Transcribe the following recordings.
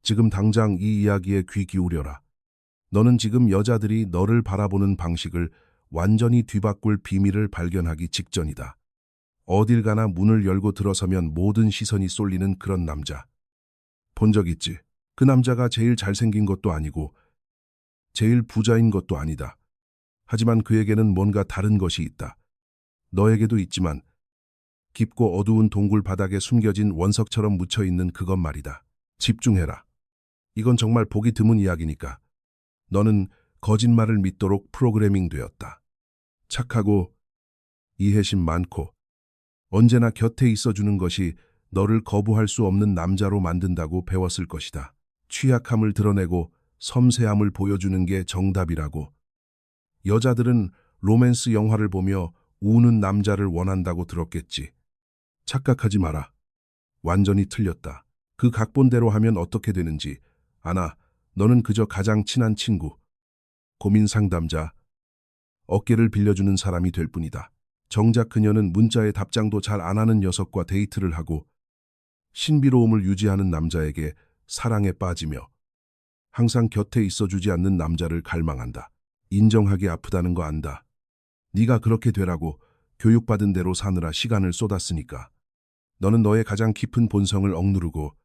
지금 당장 이 이야기에 귀 기울여라. 너는 지금 여자들이 너를 바라보는 방식을 완전히 뒤바꿀 비밀을 발견하기 직전이다. 어딜 가나 문을 열고 들어서면 모든 시선이 쏠리는 그런 남자. 본 적 있지? 그 남자가 제일 잘생긴 것도 아니고 제일 부자인 것도 아니다. 하지만 그에게는 뭔가 다른 것이 있다. 너에게도 있지만 깊고 어두운 동굴 바닥에 숨겨진 원석처럼 묻혀있는 그것 말이다. 집중해라. 이건 정말 보기 드문 이야기니까. 너는 거짓말을 믿도록 프로그래밍 되었다. 착하고 이해심 많고 언제나 곁에 있어주는 것이 너를 거부할 수 없는 남자로 만든다고 배웠을 것이다. 취약함을 드러내고 섬세함을 보여주는 게 정답이라고. 여자들은 로맨스 영화를 보며 우는 남자를 원한다고 들었겠지. 착각하지 마라. 완전히 틀렸다. 그 각본대로 하면 어떻게 되는지 아나. 너는 그저 가장 친한 친구, 고민 상담자, 어깨를 빌려주는 사람이 될 뿐이다. 정작 그녀는 문자에 답장도 잘 안 하는 녀석과 데이트를 하고 신비로움을 유지하는 남자에게 사랑에 빠지며 항상 곁에 있어주지 않는 남자를 갈망한다. 인정하기 아프다는 거 안다. 네가 그렇게 되라고 교육받은 대로 사느라 시간을 쏟았으니까. 너는 너의 가장 깊은 본성을 억누르고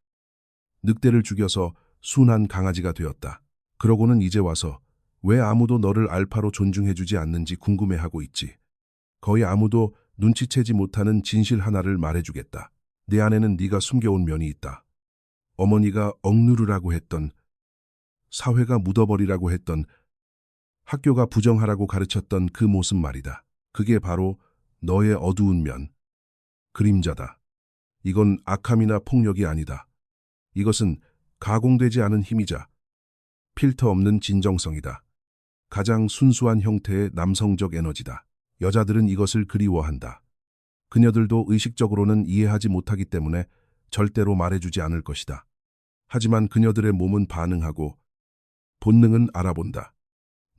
늑대를 죽여서 순한 강아지가 되었다. 그러고는 이제 와서 왜 아무도 너를 알파로 존중해주지 않는지 궁금해하고 있지. 거의 아무도 눈치채지 못하는 진실 하나를 말해주겠다. 내 안에는 네가 숨겨온 면이 있다. 어머니가 억누르라고 했던, 사회가 묻어버리라고 했던, 학교가 부정하라고 가르쳤던 그 모습 말이다. 그게 바로 너의 어두운 면, 그림자다. 이건 악함이나 폭력이 아니다. 이것은 가공되지 않은 힘이자 필터 없는 진정성이다. 가장 순수한 형태의 남성적 에너지다. 여자들은 이것을 그리워한다. 그녀들도 의식적으로는 이해하지 못하기 때문에 절대로 말해주지 않을 것이다. 하지만 그녀들의 몸은 반응하고 본능은 알아본다.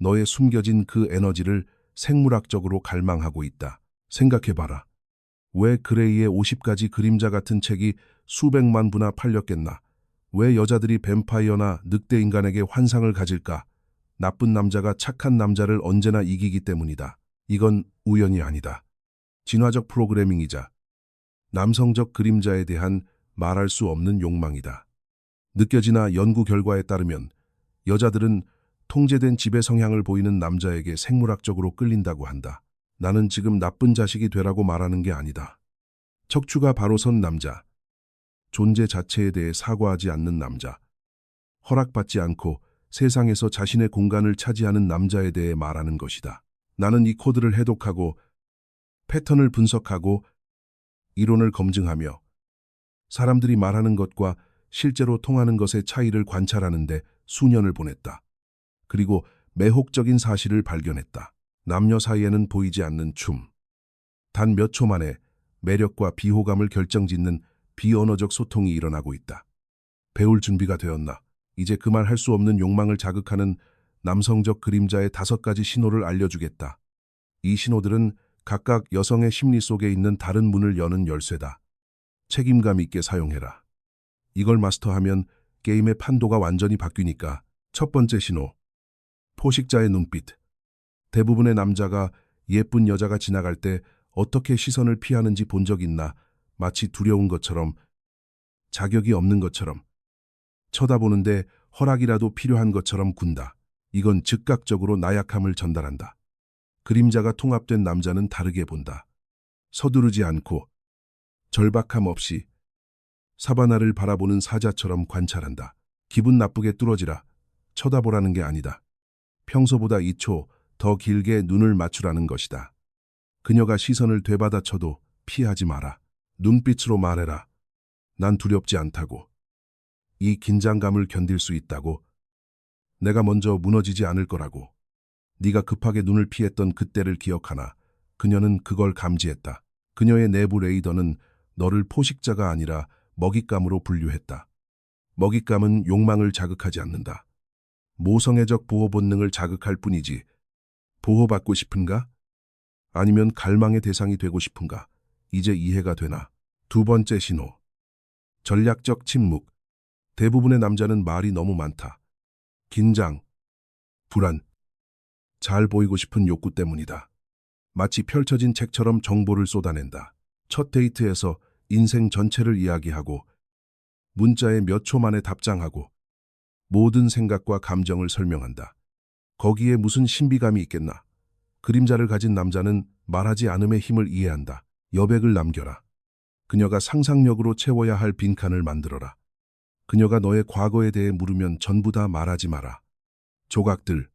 너의 숨겨진 그 에너지를 생물학적으로 갈망하고 있다. 생각해봐라. 왜 그레이의 50가지 그림자 같은 책이 수백만 부나 팔렸겠나? 왜 여자들이 뱀파이어나 늑대 인간에게 환상을 가질까? 나쁜 남자가 착한 남자를 언제나 이기기 때문이다. 이건 우연이 아니다. 진화적 프로그래밍이자 남성적 그림자에 대한 말할 수 없는 욕망이다. 느껴지나 연구 결과에 따르면 여자들은 통제된 지배 성향을 보이는 남자에게 생물학적으로 끌린다고 한다. 나는 지금 나쁜 자식이 되라고 말하는 게 아니다. 척추가 바로 선 남자. 존재 자체에 대해 사과하지 않는 남자. 허락받지 않고 세상에서 자신의 공간을 차지하는 남자에 대해 말하는 것이다. 나는 이 코드를 해독하고 패턴을 분석하고 이론을 검증하며 사람들이 말하는 것과 실제로 통하는 것의 차이를 관찰하는데 수년을 보냈다. 그리고 매혹적인 사실을 발견했다. 남녀 사이에는 보이지 않는 춤. 단 몇 초 만에 매력과 비호감을 결정짓는 비언어적 소통이 일어나고 있다. 배울 준비가 되었나? 이제 그 말 할 수 없는 욕망을 자극하는 남성적 그림자의 5가지 신호를 알려주겠다. 이 신호들은 각각 여성의 심리 속에 있는 다른 문을 여는 열쇠다. 책임감 있게 사용해라. 이걸 마스터하면 게임의 판도가 완전히 바뀌니까. 첫 번째 신호. 포식자의 눈빛. 대부분의 남자가 예쁜 여자가 지나갈 때 어떻게 시선을 피하는지 본 적 있나? 마치 두려운 것처럼, 자격이 없는 것처럼, 쳐다보는데 허락이라도 필요한 것처럼 군다. 이건 즉각적으로 나약함을 전달한다. 그림자가 통합된 남자는 다르게 본다. 서두르지 않고 절박함 없이 사바나를 바라보는 사자처럼 관찰한다. 기분 나쁘게 뚫어지라. 쳐다보라는 게 아니다. 평소보다 2초 더 길게 눈을 맞추라는 것이다. 그녀가 시선을 되받아쳐도 피하지 마라. 눈빛으로 말해라. 난 두렵지 않다고. 이 긴장감을 견딜 수 있다고. 내가 먼저 무너지지 않을 거라고. 네가 급하게 눈을 피했던 그때를 기억하나. 그녀는 그걸 감지했다. 그녀의 내부 레이더는 너를 포식자가 아니라 먹잇감으로 분류했다. 먹잇감은 욕망을 자극하지 않는다. 모성애적 보호 본능을 자극할 뿐이지. 보호받고 싶은가? 아니면 갈망의 대상이 되고 싶은가? 이제 이해가 되나? 두 번째 신호. 전략적 침묵. 대부분의 남자는 말이 너무 많다. 긴장, 불안, 잘 보이고 싶은 욕구 때문이다. 마치 펼쳐진 책처럼 정보를 쏟아낸다. 첫 데이트에서 인생 전체를 이야기하고 문자에 몇 초 만에 답장하고 모든 생각과 감정을 설명한다. 거기에 무슨 신비감이 있겠나? 그림자를 가진 남자는 말하지 않음의 힘을 이해한다. 여백을 남겨라. 그녀가 상상력으로 채워야 할 빈칸을 만들어라. 그녀가 너의 과거에 대해 물으면 전부 다 말하지 마라. 조각들,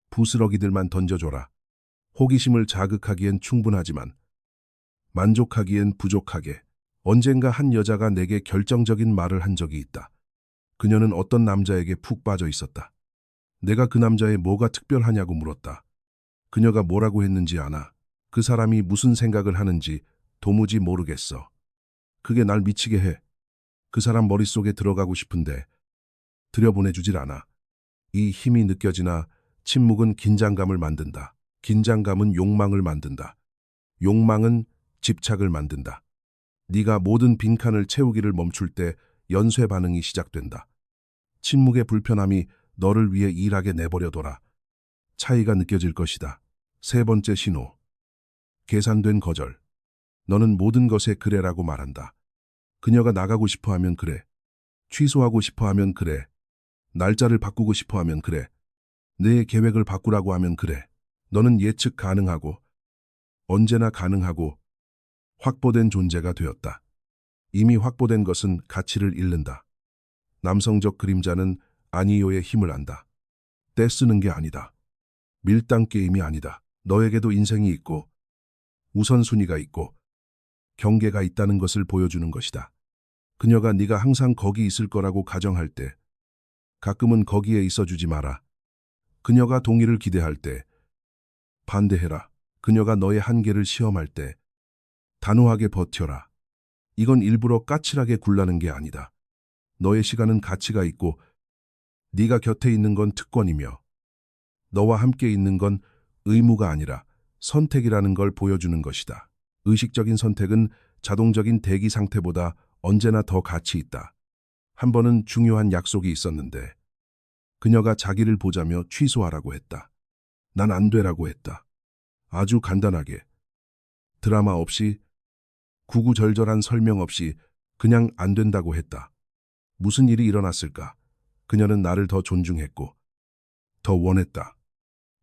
부스러기들만 던져줘라. 호기심을 자극하기엔 충분하지만 만족하기엔 부족하게. 언젠가 한 여자가 내게 결정적인 말을 한 적이 있다. 그녀는 어떤 남자에게 푹 빠져 있었다. 내가 그 남자의 뭐가 특별하냐고 물었다. 그녀가 뭐라고 했는지 아나? 그 사람이 무슨 생각을 하는지 도무지 모르겠어. 그게 날 미치게 해. 그 사람 머릿속에 들어가고 싶은데 들여보내주질 않아. 이 힘이 느껴지나 침묵은 긴장감을 만든다. 긴장감은 욕망을 만든다. 욕망은 집착을 만든다. 네가 모든 빈칸을 채우기를 멈출 때 연쇄 반응이 시작된다. 침묵의 불편함이 너를 위해 일하게 내버려둬라. 차이가 느껴질 것이다. 세 번째 신호. 계산된 거절. 너는 모든 것에 그래라고 말한다. 그녀가 나가고 싶어 하면 그래. 취소하고 싶어 하면 그래. 날짜를 바꾸고 싶어 하면 그래. 내 계획을 바꾸라고 하면 그래. 너는 예측 가능하고 언제나 가능하고 확보된 존재가 되었다. 이미 확보된 것은 가치를 잃는다. 남성적 그림자는 아니요의 힘을 안다. 떼쓰는 게 아니다. 밀당 게임이 아니다. 너에게도 인생이 있고 우선순위가 있고 경계가 있다는 것을 보여주는 것이다. 그녀가 네가 항상 거기 있을 거라고 가정할 때 가끔은 거기에 있어주지 마라. 그녀가 동의를 기대할 때 반대해라. 그녀가 너의 한계를 시험할 때 단호하게 버텨라. 이건 일부러 까칠하게 굴라는 게 아니다. 너의 시간은 가치가 있고 네가 곁에 있는 건 특권이며 너와 함께 있는 건 의무가 아니라 선택이라는 걸 보여주는 것이다. 의식적인 선택은 자동적인 대기 상태보다 언제나 더 가치 있다. 한 번은 중요한 약속이 있었는데 그녀가 자기를 보자며 취소하라고 했다. 난 안 되라고 했다. 아주 간단하게. 드라마 없이 구구절절한 설명 없이 그냥 안 된다고 했다. 무슨 일이 일어났을까? 그녀는 나를 더 존중했고 더 원했다.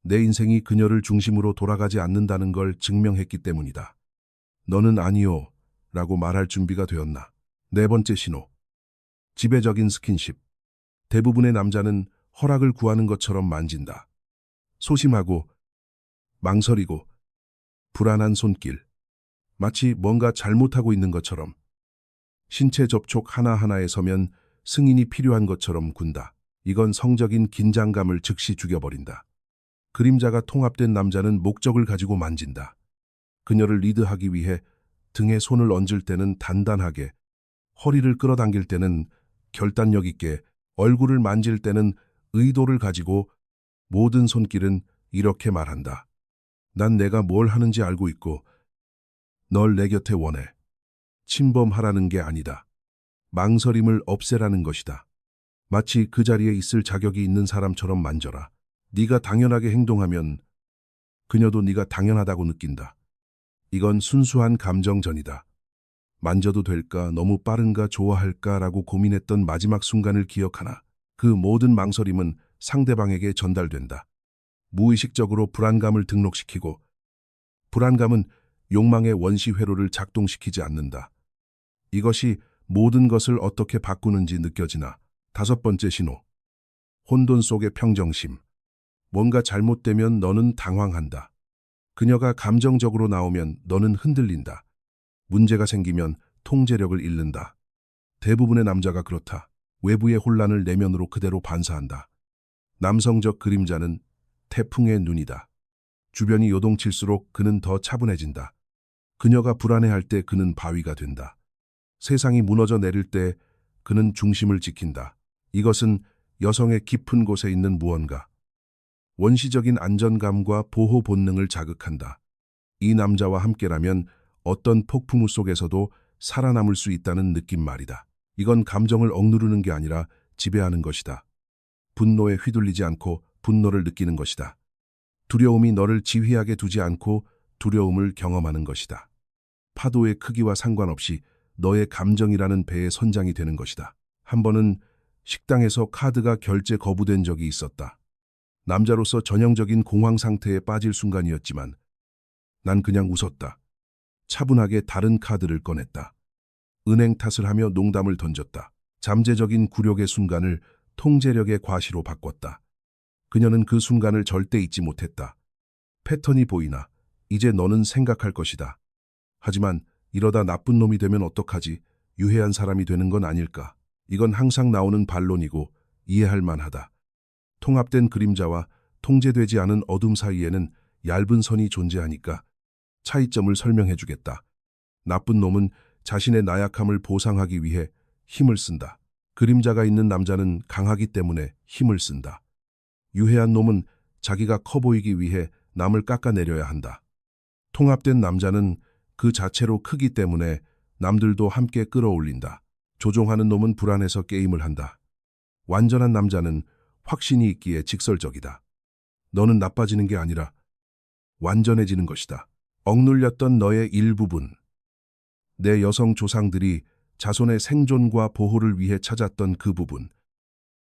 내 인생이 그녀를 중심으로 돌아가지 않는다는 걸 증명했기 때문이다. 너는 아니요 라고 말할 준비가 되었나? 네 번째 신호. 지배적인 스킨십. 대부분의 남자는 허락을 구하는 것처럼 만진다. 소심하고 망설이고 불안한 손길. 마치 뭔가 잘못하고 있는 것처럼. 신체 접촉 하나하나에 서면 승인이 필요한 것처럼 군다. 이건 성적인 긴장감을 즉시 죽여버린다. 그림자가 통합된 남자는 목적을 가지고 만진다. 그녀를 리드하기 위해 등에 손을 얹을 때는 단단하게, 허리를 끌어당길 때는 결단력 있게, 얼굴을 만질 때는 의도를 가지고 모든 손길은 이렇게 말한다. 난 내가 뭘 하는지 알고 있고 널 내 곁에 원해. 침범하라는 게 아니다. 망설임을 없애라는 것이다. 마치 그 자리에 있을 자격이 있는 사람처럼 만져라. 네가 당연하게 행동하면 그녀도 네가 당연하다고 느낀다. 이건 순수한 감정전이다. 만져도 될까, 너무 빠른가, 좋아할까라고 고민했던 마지막 순간을 기억하나. 그 모든 망설임은 상대방에게 전달된다. 무의식적으로 불안감을 등록시키고 불안감은 욕망의 원시 회로를 작동시키지 않는다. 이것이 모든 것을 어떻게 바꾸는지 느껴지나. 다섯 번째 신호. 혼돈 속의 평정심. 뭔가 잘못되면 너는 당황한다. 그녀가 감정적으로 나오면 너는 흔들린다. 문제가 생기면 통제력을 잃는다. 대부분의 남자가 그렇다. 외부의 혼란을 내면으로 그대로 반사한다. 남성적 그림자는 태풍의 눈이다. 주변이 요동칠수록 그는 더 차분해진다. 그녀가 불안해할 때 그는 바위가 된다. 세상이 무너져 내릴 때 그는 중심을 지킨다. 이것은 여성의 깊은 곳에 있는 무언가. 원시적인 안전감과 보호 본능을 자극한다. 이 남자와 함께라면 어떤 폭풍우 속에서도 살아남을 수 있다는 느낌 말이다. 이건 감정을 억누르는 게 아니라 지배하는 것이다. 분노에 휘둘리지 않고 분노를 느끼는 것이다. 두려움이 너를 지휘하게 두지 않고 두려움을 경험하는 것이다. 파도의 크기와 상관없이 너의 감정이라는 배의 선장이 되는 것이다. 한 번은 식당에서 카드가 결제 거부된 적이 있었다. 남자로서 전형적인 공황 상태에 빠질 순간이었지만 난 그냥 웃었다. 차분하게 다른 카드를 꺼냈다. 은행 탓을 하며 농담을 던졌다. 잠재적인 굴욕의 순간을 통제력의 과시로 바꿨다. 그녀는 그 순간을 절대 잊지 못했다. 패턴이 보이나? 이제 너는 생각할 것이다. 하지만 이러다 나쁜 놈이 되면 어떡하지? 유해한 사람이 되는 건 아닐까? 이건 항상 나오는 반론이고 이해할 만하다. 통합된 그림자와 통제되지 않은 어둠 사이에는 얇은 선이 존재하니까 차이점을 설명해 주겠다. 나쁜 놈은 자신의 나약함을 보상하기 위해 힘을 쓴다. 그림자가 있는 남자는 강하기 때문에 힘을 쓴다. 유해한 놈은 자기가 커 보이기 위해 남을 깎아내려야 한다. 통합된 남자는 그 자체로 크기 때문에 남들도 함께 끌어올린다. 조종하는 놈은 불안해서 게임을 한다. 완전한 남자는 확신이 있기에 직설적이다. 너는 나빠지는 게 아니라 완전해지는 것이다. 억눌렸던 너의 일부분. 내 여성 조상들이 자손의 생존과 보호를 위해 찾았던 그 부분.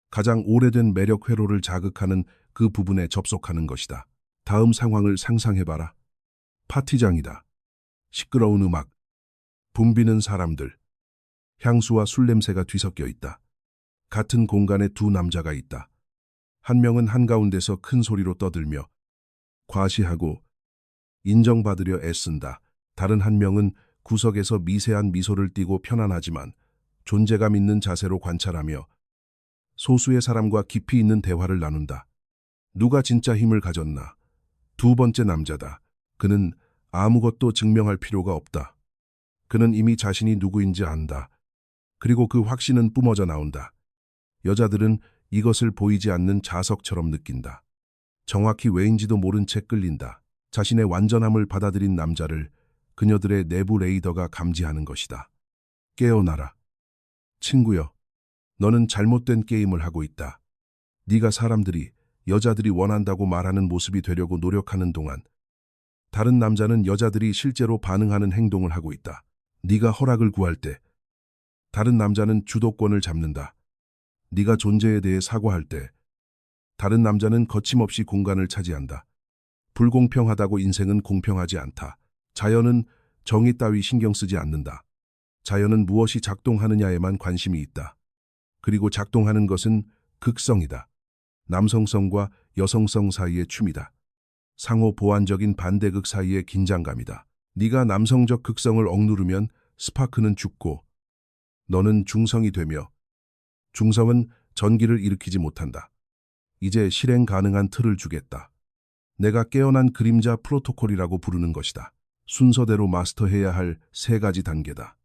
가장 오래된 매력 회로를 자극하는 그 부분에 접속하는 것이다. 다음 상황을 상상해봐라. 파티장이다. 시끄러운 음악, 붐비는 사람들, 향수와 술 냄새가 뒤섞여 있다. 같은 공간에 두 남자가 있다. 한 명은 한가운데서 큰 소리로 떠들며 과시하고 인정받으려 애쓴다. 다른 한 명은 구석에서 미세한 미소를 띠고 편안하지만 존재감 있는 자세로 관찰하며 소수의 사람과 깊이 있는 대화를 나눈다. 누가 진짜 힘을 가졌나? 두 번째 남자다. 그는 아무것도 증명할 필요가 없다. 그는 이미 자신이 누구인지 안다. 그리고 그 확신은 뿜어져 나온다. 여자들은 이것을 보이지 않는 자석처럼 느낀다. 정확히 왜인지도 모른 채 끌린다. 자신의 완전함을 받아들인 남자를 그녀들의 내부 레이더가 감지하는 것이다. 깨어나라. 친구여, 너는 잘못된 게임을 하고 있다. 네가 사람들이, 여자들이 원한다고 말하는 모습이 되려고 노력하는 동안 다른 남자는 여자들이 실제로 반응하는 행동을 하고 있다. 네가 허락을 구할 때 다른 남자는 주도권을 잡는다. 네가 존재에 대해 사과할 때 다른 남자는 거침없이 공간을 차지한다. 불공평하다고 인생은 공평하지 않다. 자연은 정의 따위 신경 쓰지 않는다. 자연은 무엇이 작동하느냐에만 관심이 있다. 그리고 작동하는 것은 극성이다. 남성성과 여성성 사이의 춤이다. 상호 보완적인 반대극 사이의 긴장감이다. 네가 남성적 극성을 억누르면 스파크는 죽고 너는 중성이 되며 중성은 전기를 일으키지 못한다. 이제 실행 가능한 틀을 주겠다. 내가 깨어난 그림자 프로토콜이라고 부르는 것이다. 순서대로 마스터해야 할 3가지 단계다.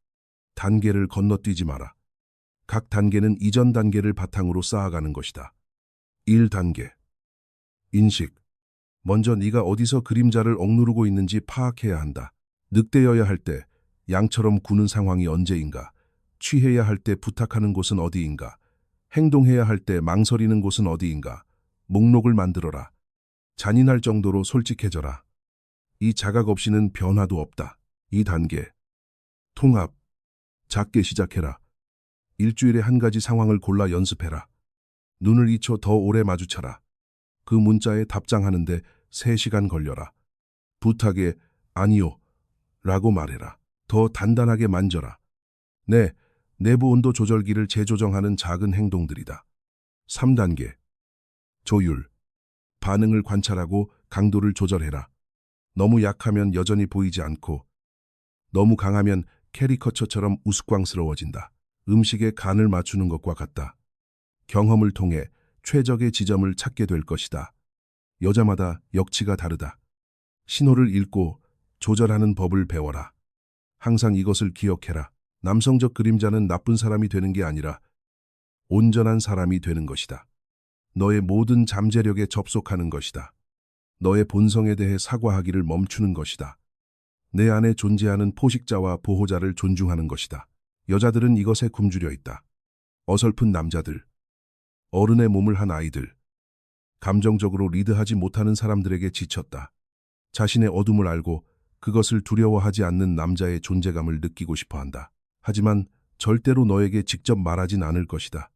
단계를 건너뛰지 마라. 각 단계는 이전 단계를 바탕으로 쌓아가는 것이다. 1단계. 인식. 먼저 네가 어디서 그림자를 억누르고 있는지 파악해야 한다. 늑대여야 할 때 양처럼 구는 상황이 언제인가? 취해야 할 때 부탁하는 곳은 어디인가? 행동해야 할 때 망설이는 곳은 어디인가? 목록을 만들어라. 잔인할 정도로 솔직해져라. 이 자각 없이는 변화도 없다. 2단계. 통합. 작게 시작해라. 일주일에 1가지 상황을 골라 연습해라. 눈을 잊혀 더 오래 마주쳐라. 그 문자에 답장하는데 3시간 걸려라. 부탁에 아니요 라고 말해라. 더 단단하게 만져라. 네, 내부 온도 조절기를 재조정하는 작은 행동들이다. 3단계. 조율. 반응을 관찰하고 강도를 조절해라. 너무 약하면 여전히 보이지 않고 너무 강하면 캐리커처처럼 우스꽝스러워진다. 음식에 간을 맞추는 것과 같다. 경험을 통해 최적의 지점을 찾게 될 것이다. 여자마다 역치가 다르다. 신호를 읽고 조절하는 법을 배워라. 항상 이것을 기억해라. 남성적 그림자는 나쁜 사람이 되는 게 아니라 온전한 사람이 되는 것이다. 너의 모든 잠재력에 접속하는 것이다. 너의 본성에 대해 사과하기를 멈추는 것이다. 내 안에 존재하는 포식자와 보호자를 존중하는 것이다. 여자들은 이것에 굶주려 있다. 어설픈 남자들, 어른의 몸을 한 아이들, 감정적으로 리드하지 못하는 사람들에게 지쳤다. 자신의 어둠을 알고 그것을 두려워하지 않는 남자의 존재감을 느끼고 싶어 한다. 하지만 절대로 너에게 직접 말하진 않을 것이다.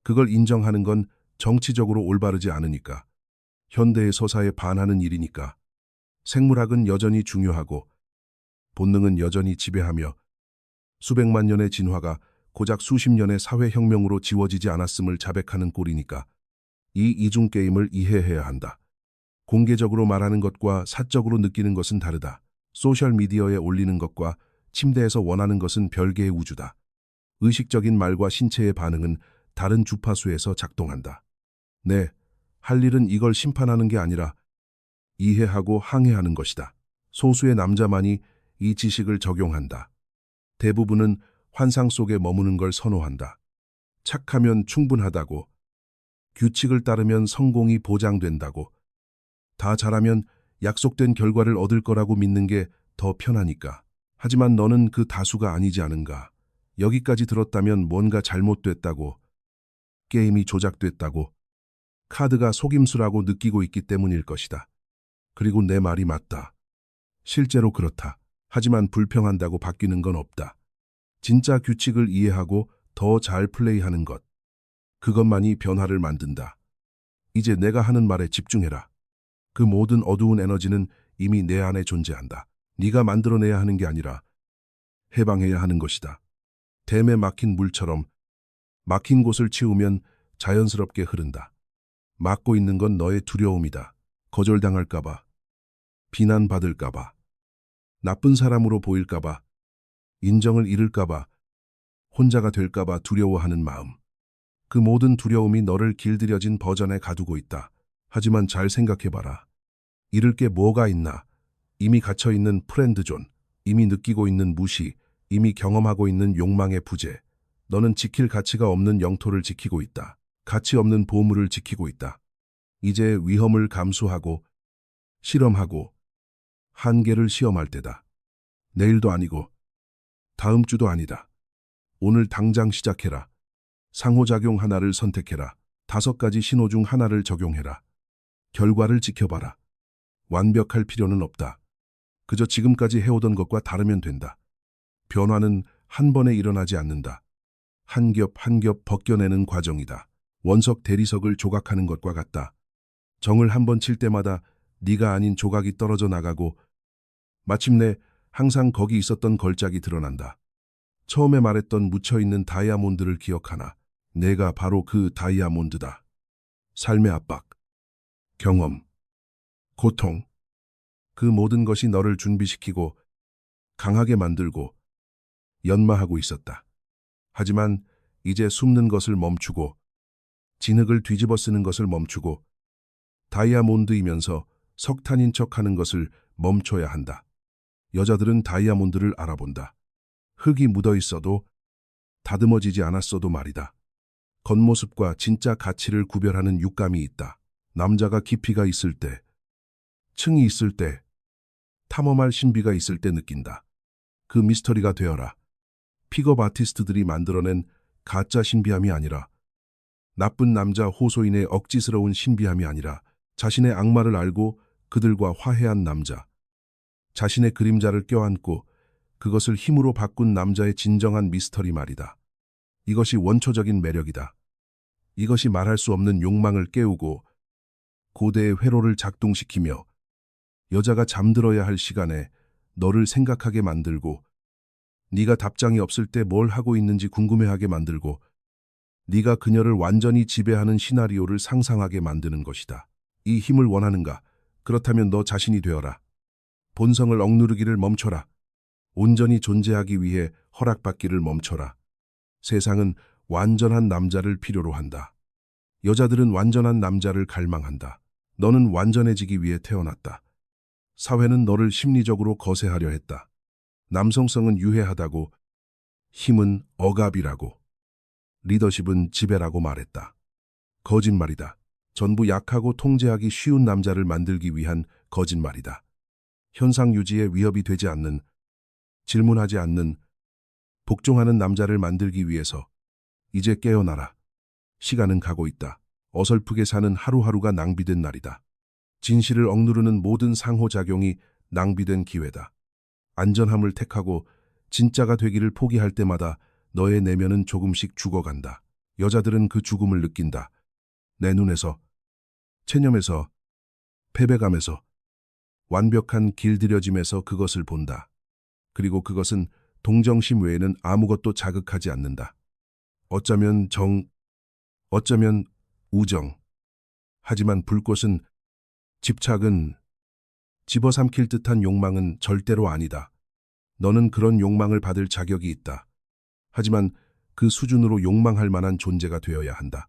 그걸 인정하는 건 정치적으로 올바르지 않으니까. 현대의 서사에 반하는 일이니까. 생물학은 여전히 중요하고 본능은 여전히 지배하며 수백만 년의 진화가 고작 수십 년의 사회혁명으로 지워지지 않았음을 자백하는 꼴이니까. 이 이중 게임을 이해해야 한다. 공개적으로 말하는 것과 사적으로 느끼는 것은 다르다. 소셜미디어에 올리는 것과 침대에서 원하는 것은 별개의 우주다. 의식적인 말과 신체의 반응은 다른 주파수에서 작동한다. 네, 할 일은 이걸 심판하는 게 아니라 이해하고 항해하는 것이다. 소수의 남자만이 이 지식을 적용한다. 대부분은 환상 속에 머무는 걸 선호한다. 착하면 충분하다고, 규칙을 따르면 성공이 보장된다고, 다 잘하면 약속된 결과를 얻을 거라고 믿는 게 더 편하니까. 하지만 너는 그 다수가 아니지 않은가. 여기까지 들었다면 뭔가 잘못됐다고, 게임이 조작됐다고, 카드가 속임수라고 느끼고 있기 때문일 것이다. 그리고 내 말이 맞다. 실제로 그렇다. 하지만 불평한다고 바뀌는 건 없다. 진짜 규칙을 이해하고 더 잘 플레이하는 것. 그것만이 변화를 만든다. 이제 내가 하는 말에 집중해라. 그 모든 어두운 에너지는 이미 내 안에 존재한다. 네가 만들어내야 하는 게 아니라 해방해야 하는 것이다. 댐에 막힌 물처럼 막힌 곳을 치우면 자연스럽게 흐른다. 막고 있는 건 너의 두려움이다. 거절당할까봐, 비난받을까봐, 나쁜 사람으로 보일까봐, 인정을 잃을까봐, 혼자가 될까봐 두려워하는 마음. 그 모든 두려움이 너를 길들여진 버전에 가두고 있다. 하지만 잘 생각해봐라. 잃을 게 뭐가 있나? 이미 갇혀있는 프렌드존, 이미 느끼고 있는 무시, 이미 경험하고 있는 욕망의 부재. 너는 지킬 가치가 없는 영토를 지키고 있다. 가치 없는 보물을 지키고 있다. 이제 위험을 감수하고 실험하고 한계를 시험할 때다. 내일도 아니고 다음 주도 아니다. 오늘 당장 시작해라. 상호작용 하나를 선택해라. 5가지 신호 중 하나를 적용해라. 결과를 지켜봐라. 완벽할 필요는 없다. 그저 지금까지 해오던 것과 다르면 된다. 변화는 한 번에 일어나지 않는다. 한 겹 한 겹 벗겨내는 과정이다. 원석 대리석을 조각하는 것과 같다. 정을 한 번 칠 때마다 네가 아닌 조각이 떨어져 나가고 마침내 항상 거기 있었던 걸작이 드러난다. 처음에 말했던 묻혀있는 다이아몬드를 기억하나? 내가 바로 그 다이아몬드다. 삶의 압박, 경험, 고통, 그 모든 것이 너를 준비시키고 강하게 만들고 연마하고 있었다. 하지만 이제 숨는 것을 멈추고 진흙을 뒤집어 쓰는 것을 멈추고 다이아몬드이면서 석탄인 척하는 것을 멈춰야 한다. 여자들은 다이아몬드를 알아본다. 흙이 묻어 있어도 다듬어지지 않았어도 말이다. 겉모습과 진짜 가치를 구별하는 육감이 있다. 남자가 깊이가 있을 때, 층이 있을 때, 탐험할 신비가 있을 때 느낀다. 그 미스터리가 되어라. 픽업 아티스트들이 만들어낸 가짜 신비함이 아니라, 나쁜 남자 호소인의 억지스러운 신비함이 아니라, 자신의 악마를 알고 그들과 화해한 남자, 자신의 그림자를 껴안고 그것을 힘으로 바꾼 남자의 진정한 미스터리 말이다. 이것이 원초적인 매력이다. 이것이 말할 수 없는 욕망을 깨우고 고대의 회로를 작동시키며 여자가 잠들어야 할 시간에 너를 생각하게 만들고 네가 답장이 없을 때 뭘 하고 있는지 궁금해하게 만들고 네가 그녀를 완전히 지배하는 시나리오를 상상하게 만드는 것이다. 이 힘을 원하는가? 그렇다면 너 자신이 되어라. 본성을 억누르기를 멈춰라. 온전히 존재하기 위해 허락받기를 멈춰라. 세상은 완전한 남자를 필요로 한다. 여자들은 완전한 남자를 갈망한다. 너는 완전해지기 위해 태어났다. 사회는 너를 심리적으로 거세하려 했다. 남성성은 유해하다고, 힘은 억압이라고, 리더십은 지배라고 말했다. 거짓말이다. 전부 약하고 통제하기 쉬운 남자를 만들기 위한 거짓말이다. 현상 유지에 위협이 되지 않는, 질문하지 않는, 복종하는 남자를 만들기 위해서. 이제 깨어나라. 시간은 가고 있다. 어설프게 사는 하루하루가 낭비된 날이다. 진실을 억누르는 모든 상호작용이 낭비된 기회다. 안전함을 택하고 진짜가 되기를 포기할 때마다 너의 내면은 조금씩 죽어간다. 여자들은 그 죽음을 느낀다. 내 눈에서, 체념에서, 패배감에서, 완벽한 길들여짐에서 그것을 본다. 그리고 그것은 동정심 외에는 아무것도 자극하지 않는다. 어쩌면 어쩌면 우정. 하지만 불꽃은, 집착은, 집어삼킬 듯한 욕망은 절대로 아니다. 너는 그런 욕망을 받을 자격이 있다. 하지만 그 수준으로 욕망할 만한 존재가 되어야 한다.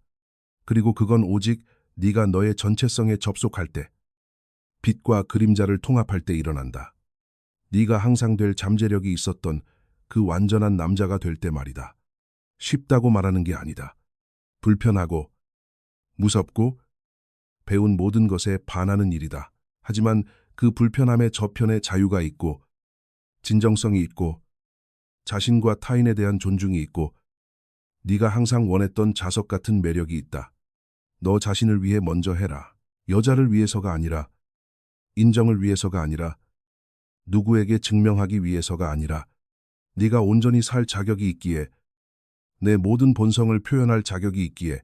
그리고 그건 오직 네가 너의 전체성에 접속할 때, 빛과 그림자를 통합할 때 일어난다. 네가 항상 될 잠재력이 있었던 그 완전한 남자가 될 때 말이다. 쉽다고 말하는 게 아니다. 불편하고, 무섭고, 배운 모든 것에 반하는 일이다. 하지만 그 불편함의 저편에 자유가 있고, 진정성이 있고, 자신과 타인에 대한 존중이 있고, 네가 항상 원했던 자석 같은 매력이 있다. 너 자신을 위해 먼저 해라. 여자를 위해서가 아니라, 인정을 위해서가 아니라, 누구에게 증명하기 위해서가 아니라, 네가 온전히 살 자격이 있기에, 내 모든 본성을 표현할 자격이 있기에,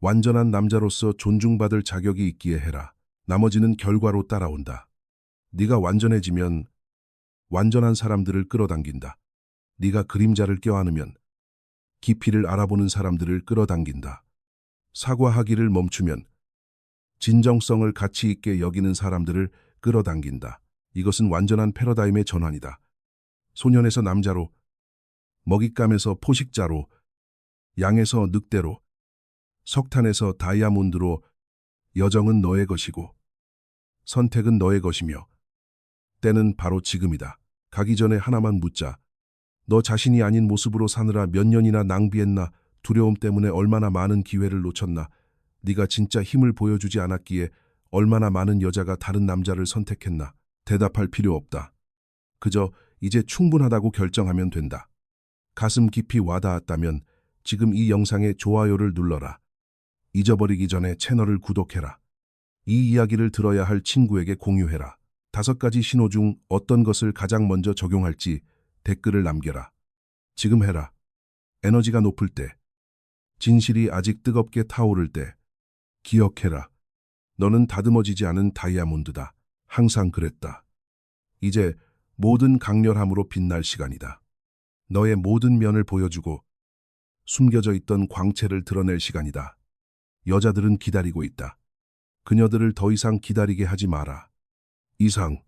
완전한 남자로서 존중받을 자격이 있기에 해라. 나머지는 결과로 따라온다. 네가 완전해지면 완전한 사람들을 끌어당긴다. 네가 그림자를 껴안으면 깊이를 알아보는 사람들을 끌어당긴다. 사과하기를 멈추면 진정성을 가치 있게 여기는 사람들을 끌어당긴다. 이것은 완전한 패러다임의 전환이다. 소년에서 남자로, 먹잇감에서 포식자로, 양에서 늑대로, 석탄에서 다이아몬드로. 여정은 너의 것이고 선택은 너의 것이며 때는 바로 지금이다. 가기 전에 하나만 묻자. 너 자신이 아닌 모습으로 사느라 몇 년이나 낭비했나? 두려움 때문에 얼마나 많은 기회를 놓쳤나? 네가 진짜 힘을 보여주지 않았기에 얼마나 많은 여자가 다른 남자를 선택했나? 대답할 필요 없다. 그저 이제 충분하다고 결정하면 된다. 가슴 깊이 와닿았다면 지금 이 영상에 좋아요를 눌러라. 잊어버리기 전에 채널을 구독해라. 이 이야기를 들어야 할 친구에게 공유해라. 5가지 신호 중 어떤 것을 가장 먼저 적용할지 댓글을 남겨라. 지금 해라. 에너지가 높을 때, 진실이 아직 뜨겁게 타오를 때, 기억해라. 너는 다듬어지지 않은 다이아몬드다. 항상 그랬다. 이제 모든 강렬함으로 빛날 시간이다. 너의 모든 면을 보여주고 숨겨져 있던 광채를 드러낼 시간이다. 여자들은 기다리고 있다. 그녀들을 더 이상 기다리게 하지 마라. 이상.